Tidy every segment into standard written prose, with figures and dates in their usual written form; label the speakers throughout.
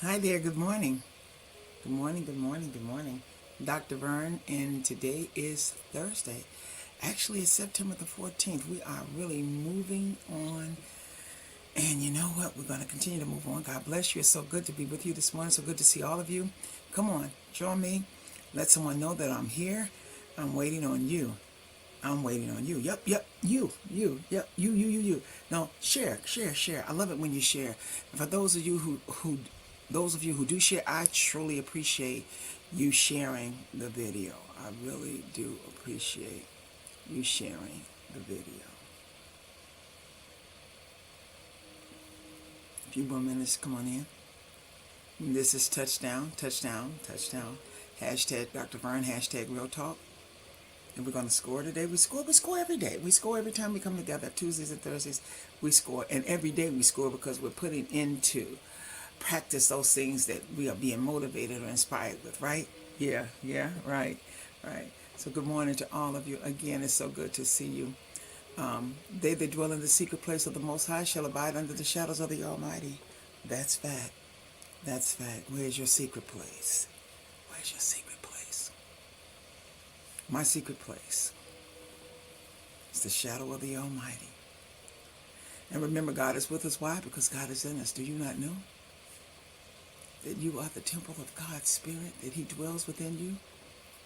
Speaker 1: Hi there, good morning. Good morning, good morning, good morning. Dr. Vern, and today is Thursday. Actually, it's September the 14th. We are really moving on. And you know what? We're going to continue to move on. God bless you. It's so good to be with you this morning. So good to see all of you. Come on, join me. Let someone know that I'm here. I'm waiting on you. I'm waiting on you. Yep, yep, you. No, share. I love it when you share. And for those of you who do share, I truly appreciate you sharing the video. I really do appreciate you sharing the video. A few more minutes, come on in. This is touchdown. Hashtag Dr. Vern, hashtag Real Talk. And we're going to score today. We score every day. We score every time we come together. Tuesdays and Thursdays, we score. And every day we score because we're putting into practice those things that we are being motivated or inspired with, right? Yeah, right. So good morning to all of you. Again, it's so good to see you. They that dwell in the secret place of the Most High shall abide under the shadows of the Almighty. That's fact. That's fact. Where's your secret place? Where's your secret place? My secret place is the shadow of the Almighty. And remember, God is with us. Why? Because God is in us. Do you not know that you are the temple of God's Spirit, that He dwells within you?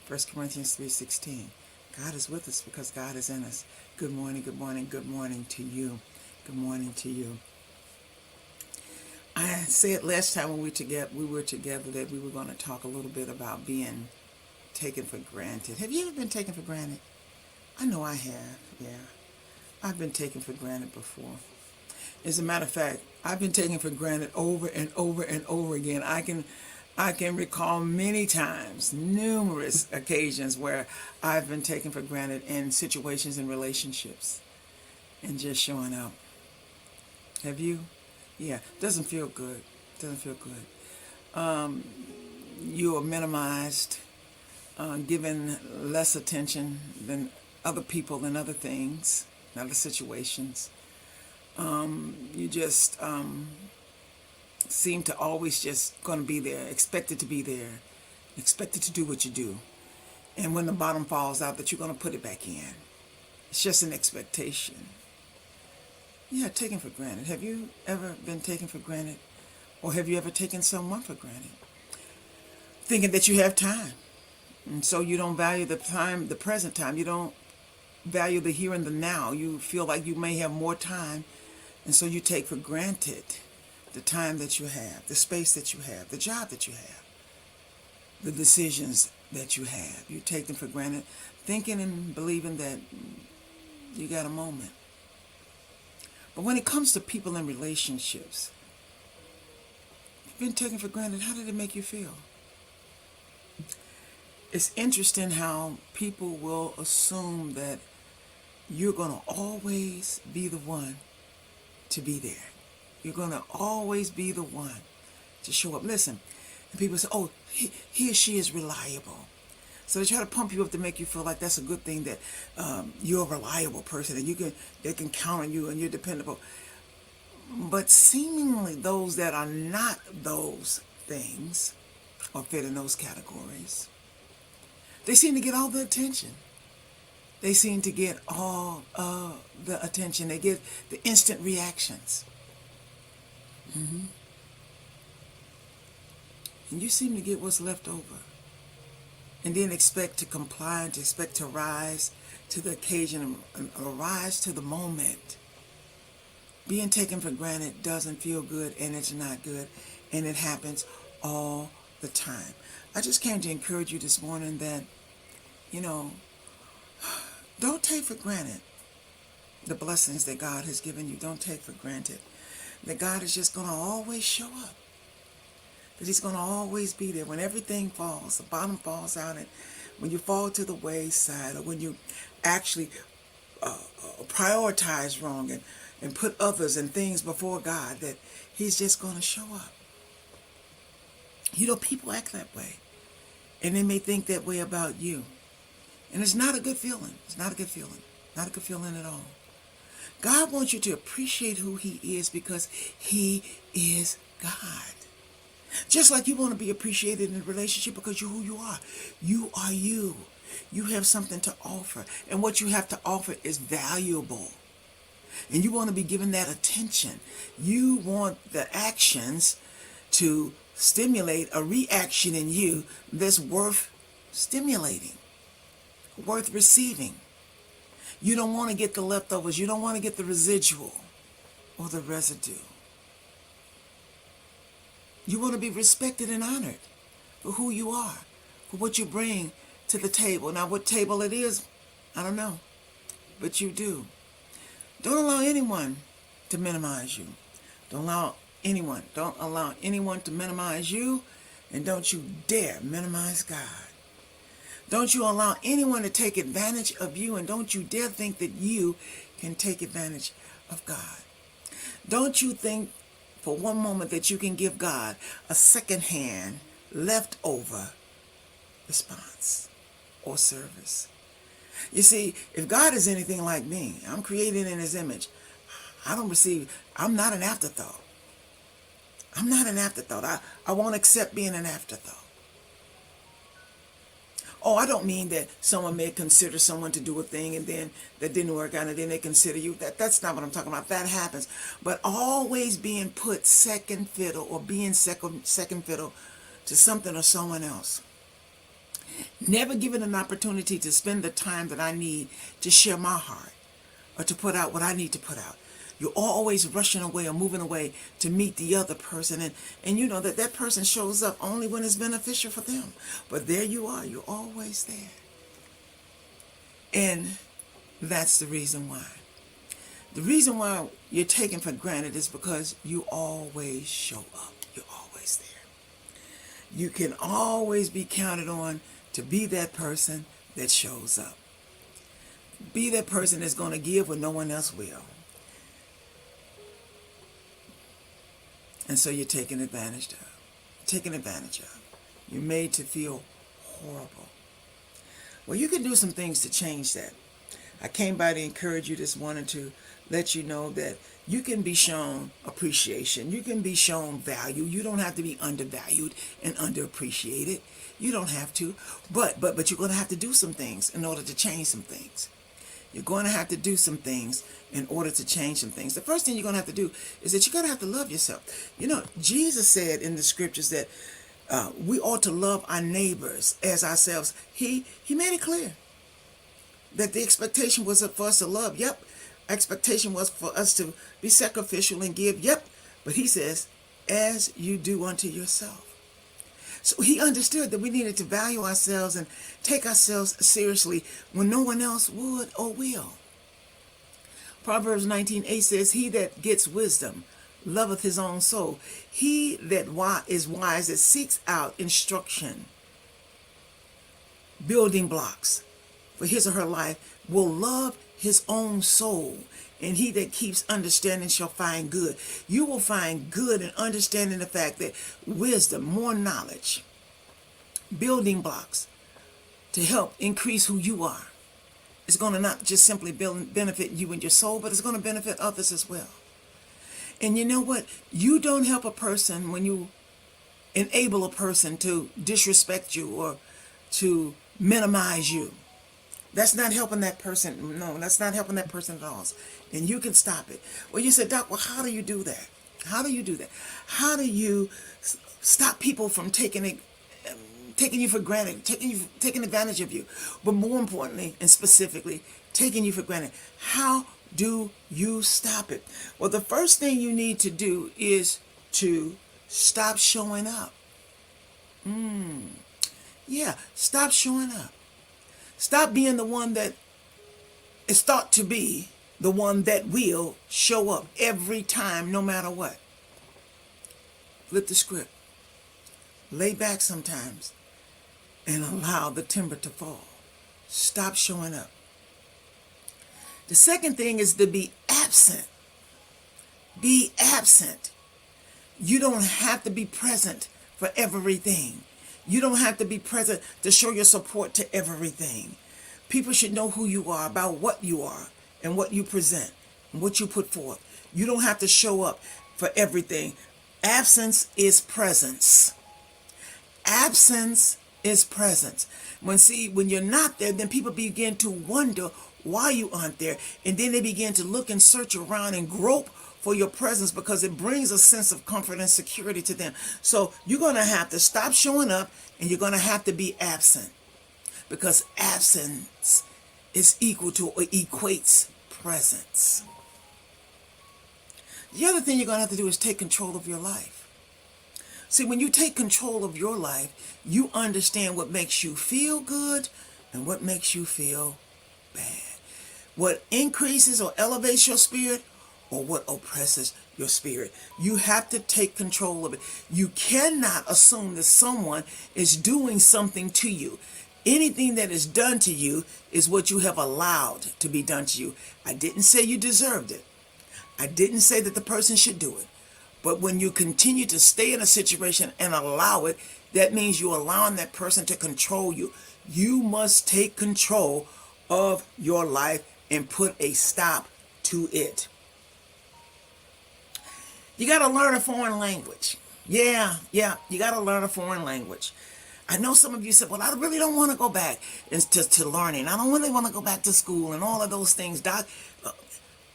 Speaker 1: 1 Corinthians 3:16. God is with us because God is in us. Good morning, good morning, good morning to you. Good morning to you. I said last time when we were together that we were going to talk a little bit about being taken for granted. Have you ever been taken for granted? I know I have, yeah. I've been taken for granted before. As a matter of fact, I've been taken for granted over and over and over again. I can recall many times, numerous occasions where I've been taken for granted in situations and relationships and just showing up. Have you? Yeah, doesn't feel good. Doesn't feel good. You are minimized, given less attention than other people and other things, other situations. You just seem to always just going to be there, expected to be there, expected to do what you do. And when the bottom falls out, that you're going to put it back in. It's just an expectation. Yeah, taken for granted. Have you ever been taken for granted? Or have you ever taken someone for granted? Thinking that you have time. And so you don't value the time, the present time. You don't value the here and the now. You feel like you may have more time. And so you take for granted the time that you have, the space that you have, the job that you have, the decisions that you have. You take them for granted, thinking and believing that you got a moment. But when it comes to people and relationships, you've been taken for granted. How did it make you feel? It's interesting how people will assume that you're going to always be the one to be there. You're going to always be the one to show up. Listen, and people say, oh, he or she is reliable. So they try to pump you up to make you feel like that's a good thing, that you're a reliable person and they can count on you and you're dependable. But seemingly those that are not those things or fit in those categories, they seem to get all the attention. They seem to get all the attention. They get the instant reactions. And you seem to get what's left over. And then expect to comply and to expect to rise to the occasion and rise to the moment. Being taken for granted doesn't feel good, and it's not good, and it happens all the time. I just came to encourage you this morning that, you know, don't take for granted the blessings that God has given you. Don't take for granted that God is just going to always show up, that He's going to always be there when everything falls, the bottom falls out, and when you fall to the wayside, or when you actually prioritize wrong and put others and things before God, that He's just going to show up. You know, people act that way, and they may think that way about you. And it's not a good feeling. It's not a good feeling. Not a good feeling at all. God wants you to appreciate who He is because He is God. Just like you want to be appreciated in a relationship because you're who you are. You are you. You have something to offer. And what you have to offer is valuable. And you want to be given that attention. You want the actions to stimulate a reaction in you that's worth stimulating, worth receiving. You don't want to get the leftovers. You don't want to get the residual or the residue. You want to be respected and honored for who you are, for what you bring to the table. Now, what table it is, I don't know, but you do. Don't allow anyone to minimize you. Don't allow anyone to minimize you, and don't you dare minimize God. Don't you allow anyone to take advantage of you, and don't you dare think that you can take advantage of God. Don't you think for one moment that you can give God a second-hand, leftover response or service. You see, if God is anything like me, I'm created in his image. I'm not an afterthought. I'm not an afterthought. I won't accept being an afterthought. Oh, I don't mean that someone may consider someone to do a thing and then that didn't work out and then they consider you. That's not what I'm talking about. That happens. But always being put second fiddle or being second fiddle to something or someone else. Never given an opportunity to spend the time that I need to share my heart or to put out what I need to put out. You're always rushing away or moving away to meet the other person. And you know that person shows up only when it's beneficial for them. But there you are. You're always there. And that's the reason why. The reason why you're taken for granted is because you always show up. You're always there. You can always be counted on to be that person that shows up. Be that person that's going to give when no one else will. And so you're taken advantage of. You're made to feel horrible. Well, you can do some things to change that. I came by to encourage you this morning to let you know that you can be shown appreciation. You can be shown value. You don't have to be undervalued and underappreciated. You don't have to. But you're going to have to do some things in order to change some things. You're going to have to do some things in order to change some things. The first thing you're going to have to do is that you're going to have to love yourself. You know, Jesus said in the scriptures that we ought to love our neighbors as ourselves. He made it clear that the expectation was for us to love. Yep. Expectation was for us to be sacrificial and give. Yep. But he says, as you do unto yourself. So he understood that we needed to value ourselves and take ourselves seriously when no one else would or will. Proverbs 19:8 says, he that gets wisdom loveth his own soul. He that is wise that seeks out instruction, building blocks for his or her life, will love his own soul. And he that keeps understanding shall find good. You will find good in understanding the fact that wisdom, more knowledge, building blocks to help increase who you are. It's going to not just simply benefit you and your soul, but it's going to benefit others as well. And you know what? You don't help a person when you enable a person to disrespect you or to minimize you. That's not helping that person. No, that's not helping that person at all. And you can stop it. Well, you said, Doc, well, how do you do that? How do you do that? How do you stop people from taking you for granted, taking advantage of you? But more importantly and specifically, taking you for granted. How do you stop it? Well, the first thing you need to do is to stop showing up. Yeah, stop showing up. Stop being the one that is thought to be the one that will show up every time, no matter what. Flip the script. Lay back sometimes and allow the timber to fall. Stop showing up. The second thing is to be absent. Be absent. You don't have to be present for everything. You don't have to be present to show your support to everything. People should know who you are, about what you are, and what you present, and what you put forth. You don't have to show up for everything. Absence is presence. Absence is presence. When you're not there, then people begin to wonder why you aren't there. And then they begin to look and search around and grope for your presence, because it brings a sense of comfort and security to them. So you're going to have to stop showing up, and you're going to have to be absent, because absence is equal to or equates presence. The other thing you're going to have to do is take control of your life. See, when you take control of your life, you understand what makes you feel good and what makes you feel bad. What increases or elevates your spirit, or what oppresses your spirit. You have to take control of it. You cannot assume that someone is doing something to you. Anything that is done to you is what you have allowed to be done to you. I didn't say you deserved it. I didn't say that the person should do it. But when you continue to stay in a situation and allow it, that means you're allowing that person to control you. You must take control of your life and put a stop to it. You got to learn a foreign language. Yeah, you got to learn a foreign language. I know some of you said, well, I really don't want to go back to learning. I don't really want to go back to school and all of those things, Doc.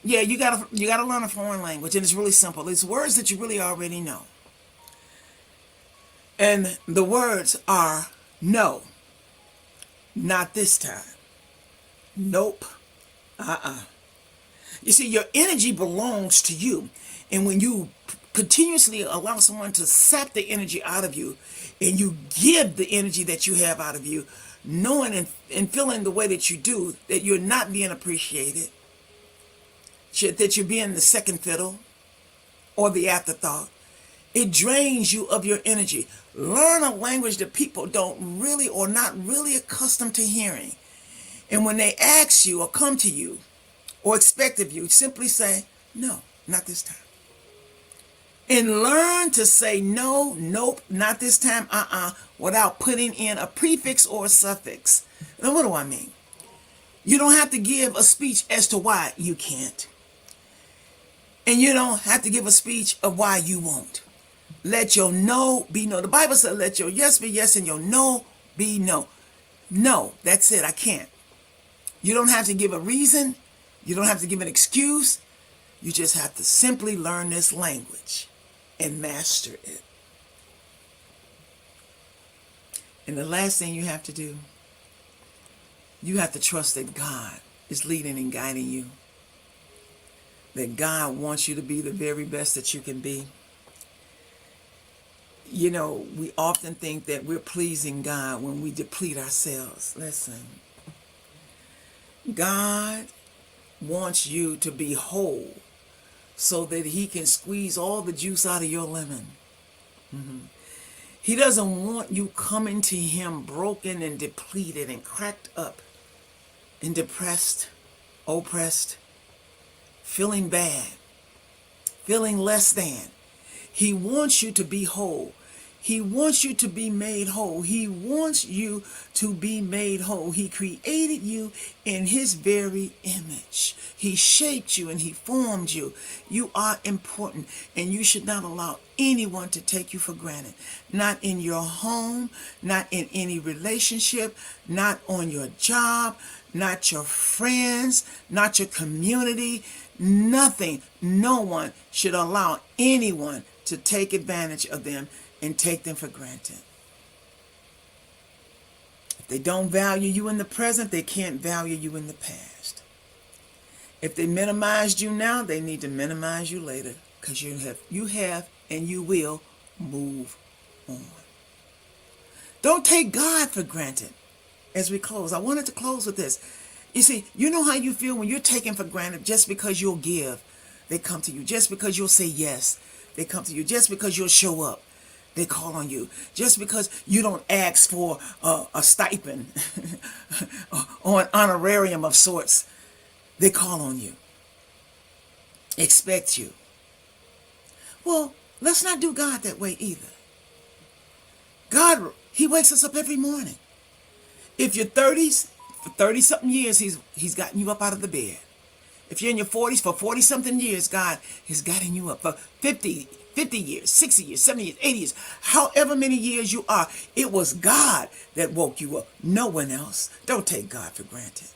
Speaker 1: Yeah, you gotta learn a foreign language, and it's really simple. It's words that you really already know. And the words are no, not this time. Nope. You see, your energy belongs to you. And when you continuously allow someone to sap the energy out of you, and you give the energy that you have out of you, knowing and feeling the way that you do, that you're not being appreciated, that you're being the second fiddle or the afterthought, it drains you of your energy. Learn a language that people don't really or not really accustomed to hearing. And when they ask you or come to you or expect of you, simply say, no, not this time. And learn to say no, nope, not this time, without putting in a prefix or a suffix. Now, what do I mean? You don't have to give a speech as to why you can't. And you don't have to give a speech of why you won't. Let your no be no. The Bible said, let your yes be yes and your no be no. No, that's it. I can't. You don't have to give a reason. You don't have to give an excuse. You just have to simply learn this language and master it. And the last thing you have to do, you have to trust that God is leading and guiding you. That God wants you to be the very best that you can be. You know, we often think that we're pleasing God when we deplete ourselves. Listen, God wants you to be whole so that he can squeeze all the juice out of your lemon. He doesn't want you coming to him broken and depleted and cracked up and depressed, oppressed, feeling bad, feeling less than. He wants you to be whole. He wants you to be made whole. He wants you to be made whole. He created you in his very image. He shaped you and he formed you. You are important, and you should not allow anyone to take you for granted. Not in your home, not in any relationship, not on your job, not your friends, not your community. Nothing, no one should allow anyone to take advantage of them and take them for granted. If they don't value you in the present, they can't value you in the past. If they minimized you now, they need to minimize you later, because you have and you will move on. Don't take God for granted. As we close, I wanted to close with this. You see, you know how you feel when you're taken for granted just because you'll give, they come to you. Just because you'll say yes, they come to you. Just because you'll show up, they call on you. Just because you don't ask for a stipend or an honorarium of sorts, they call on you. Expect you. Well, let's not do God that way either. God, he wakes us up every morning. If you're 30s, for 30-something years, he's gotten you up out of the bed. If you're in your 40s, for 40-something years, God has gotten you up. For 50 years, 60 years, 70 years, 80 years, however many years you are, it was God that woke you up, no one else. Don't take God for granted.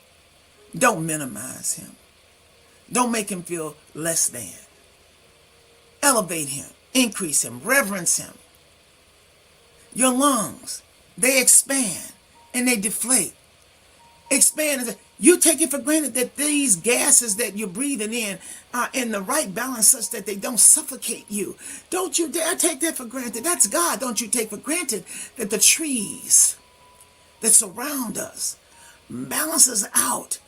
Speaker 1: Don't minimize him. Don't make him feel less than. Elevate him, increase him, reverence him. Your lungs, they expand and they deflate. Expand. You take it for granted that these gases that you're breathing in are in the right balance such that they don't suffocate you. Don't you dare take that for granted. That's God. Don't you take for granted that the trees that surround us balances out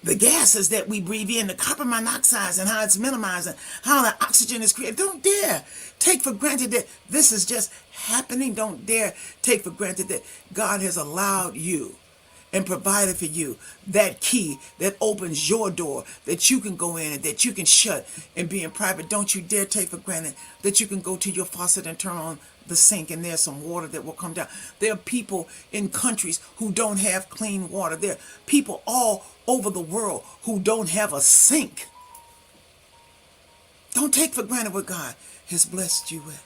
Speaker 1: the gases that we breathe in, the carbon monoxide, and how it's minimized, and how the oxygen is created. Don't dare take for granted that this is just happening. Don't dare take for granted that God has allowed you and provided for you that key that opens your door, that you can go in and that you can shut and be in private. Don't you dare take for granted that you can go to your faucet and turn on the sink and there's some water that will come down. There are people in countries who don't have clean water. There are people all over the world who don't have a sink. Don't take for granted what God has blessed you with.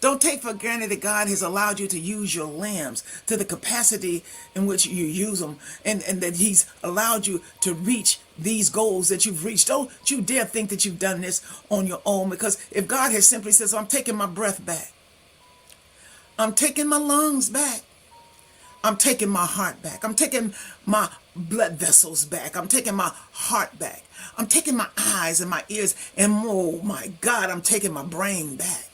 Speaker 1: Don't take for granted that God has allowed you to use your limbs to the capacity in which you use them, and that he's allowed you to reach these goals that you've reached. Don't you dare think that you've done this on your own, because if God has simply said, I'm taking my breath back, I'm taking my lungs back, I'm taking my heart back, I'm taking my blood vessels back, I'm taking my heart back, I'm taking my eyes and my ears, and oh my God, I'm taking my brain back.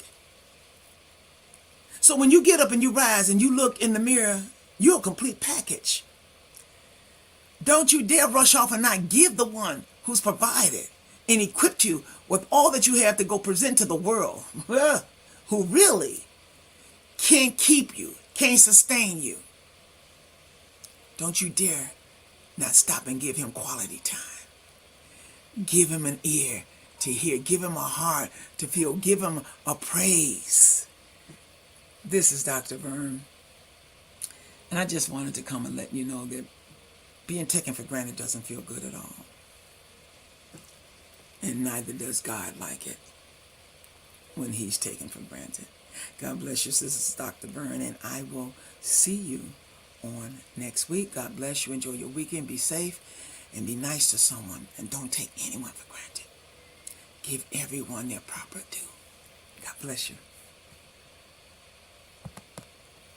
Speaker 1: So when you get up and you rise and you look in the mirror, you're a complete package. Don't you dare rush off and not give the one who's provided and equipped you with all that you have to go present to the world, who really can't keep you, can't sustain you. Don't you dare not stop and give him quality time. Give him an ear to hear. Give him a heart to feel. Give him a praise. This is Dr. Vern, and I just wanted to come and let you know that being taken for granted doesn't feel good at all. And neither does God like it when he's taken for granted. God bless you. This is Dr. Vern, and I will see you on next week. God bless you. Enjoy your weekend. Be safe and be nice to someone, and don't take anyone for granted. Give everyone their proper due. God bless you.